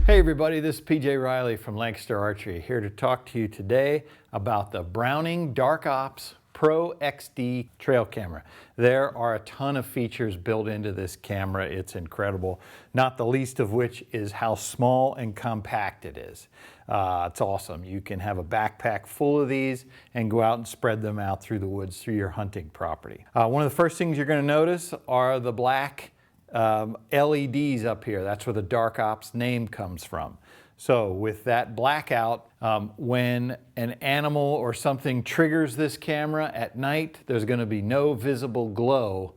Hey everybody, this is PJ Riley from Lancaster Archery, here to talk to you today about the Browning Dark Ops Pro XD trail camera. There are a ton of features built into this camera. It's incredible, not the least of which is how small and compact it is. It's awesome. You can have a backpack full of these and go out and spread them out through the woods through your hunting property. One of the first things you're going to notice are the black LEDs up here. That's where the Dark Ops name comes from. So with that blackout, when an animal or something triggers this camera at night, there's going to be no visible glow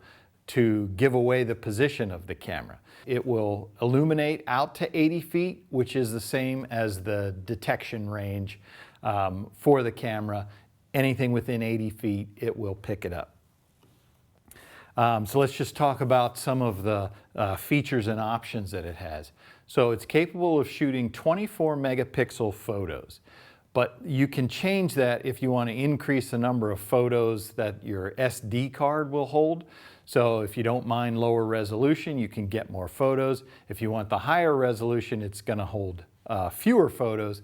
to give away the position of the camera. It will illuminate out to 80 feet, which is the same as the detection range for the camera. Anything within 80 feet, it will pick it up. So let's just talk about some of the features and options that it has. So it's capable of shooting 24 megapixel photos, but you can change that if you want to increase the number of photos that your SD card will hold. So if you don't mind lower resolution, you can get more photos. If you want the higher resolution, it's going to hold fewer photos.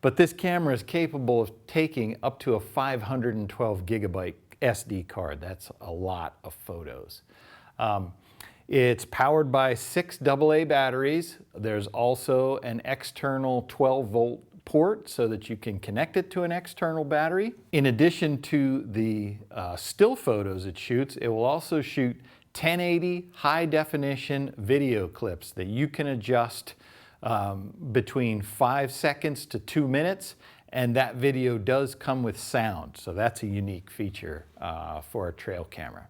But this camera is capable of taking up to a 512 gigabyte SD card. That's a lot of photos. It's powered by 6 AA batteries. There's also an external 12-volt port so that you can connect it to an external battery. In addition to the still photos it shoots, it will also shoot 1080 high-definition video clips that you can adjust between 5 seconds to 2 minutes. And that video does come with sound, so that's a unique feature for a trail camera.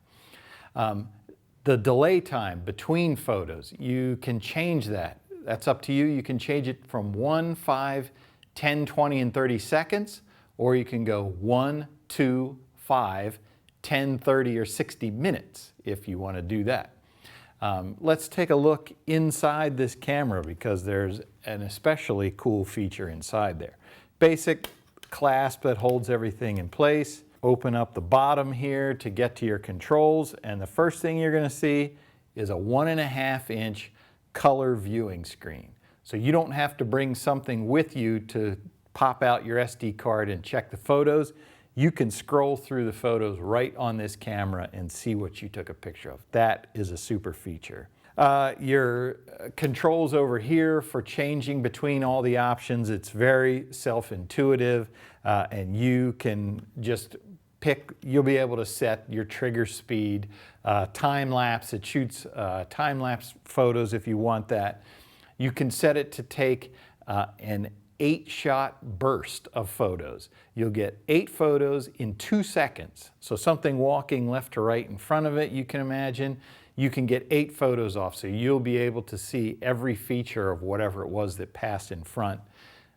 The delay time between photos, you can change that. That's up to you. You can change it from 1, 5, 10, 20, and 30 seconds, or you can go 1, 2, 5, 10, 30, or 60 minutes if you want to do that. Let's take a look inside this camera because there's an especially cool feature inside there. Basic clasp that holds everything in place. Open up the bottom here to get to your controls, and the first thing you're going to see is a 1.5 inch color viewing screen. So you don't have to bring something with you to pop out your SD card and check the photos. You can scroll through the photos right on this camera and see what you took a picture of. That is a super feature. Your controls over here for changing between all the options, it's very self-intuitive, and you can just pick, you'll be able to set your trigger speed, time-lapse, it shoots time-lapse photos if you want that. You can set it to take an 8-shot burst of photos. You'll get 8 photos in 2 seconds. So something walking left to right in front of it, you can imagine, you can get 8 photos off, so you'll be able to see every feature of whatever it was that passed in front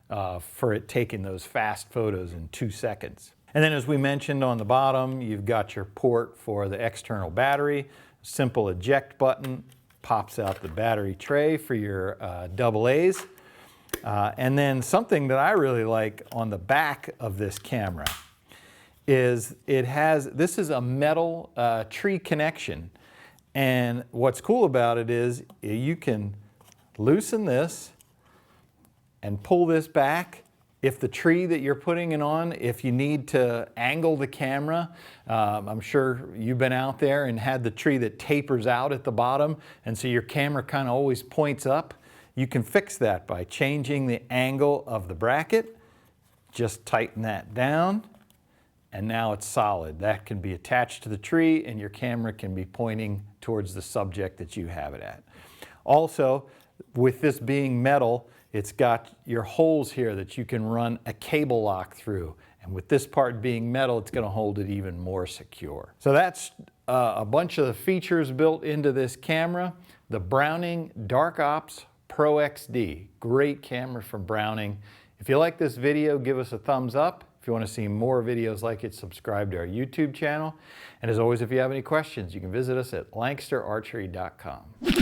for it taking those fast photos in 2 seconds. And then as we mentioned on the bottom, you've got your port for the external battery. Simple eject button pops out the battery tray for your AA's. And then something that I really like on the back of this camera is this is a metal tree connection. And what's cool about it is you can loosen this and pull this back. If the tree that you're putting it on, if you need to angle the camera, I'm sure you've been out there and had the tree that tapers out at the bottom, and so your camera kind of always points up. You can fix that by changing the angle of the bracket. Just tighten that down, and now it's solid. That can be attached to the tree, and your camera can be pointing towards the subject that you have it at. Also, with this being metal, it's got your holes here that you can run a cable lock through. And with this part being metal, it's going to hold it even more secure. So that's a bunch of the features built into this camera. The Browning Dark Ops Pro XD. Great camera from Browning. If you like this video, give us a thumbs up. If you want to see more videos like it, subscribe to our YouTube channel. And as always, if you have any questions, you can visit us at lancasterarchery.com.